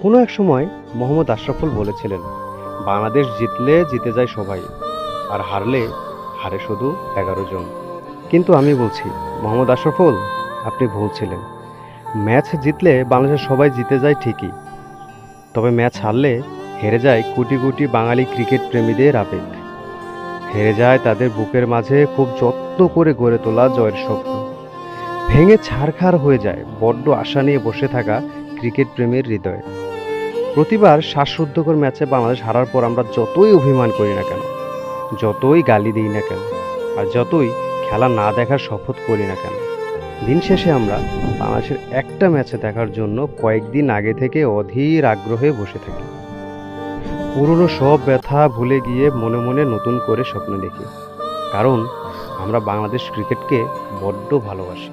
কোনো এক সময় মোহাম্মদ আশরাফুল বলেছিলেন, বাংলাদেশ জিতলে জিতে যায় সবাই, আর হারলে হারে শুধু 11 জন। কিন্তু আমি বলছি, মোহাম্মদ আশরাফুল, আপনি ভুল ছিলেন। ম্যাচ জিতলে বাংলাদেশের সবাই জিতে যায় ঠিকই, তবে ম্যাচ হারলে হেরে যায় কোটি কোটি বাঙালি ক্রিকেট প্রেমীদের আবেগ। হেরে যায় তাদের বুকের মাঝে খুব যত্ন করে গড়ে তোলা জয়ের স্বপ্ন। ভেঙে ছারখার হয়ে যায় বড্ড আশা নিয়ে বসে থাকা ক্রিকেট প্রেমীর হৃদয়ে। প্রতিবার শ্বাসরুদ্ধকর ম্যাচে বাংলাদেশ হারার পর আমরা যতই অভিমান করি না কেন, যতই গালি দিই না কেন, আর যতই খেলা না দেখার শপথ করি না কেন, দিন শেষে আমরা বাংলাদেশের একটা ম্যাচে দেখার জন্য কয়েকদিন আগে থেকে অধীর আগ্রহে বসে থাকি। পুরনো সব ব্যথা ভুলে গিয়ে মনে মনে নতুন করে স্বপ্ন দেখি, কারণ আমরা বাংলাদেশ ক্রিকেটকে বড্ড ভালোবাসি।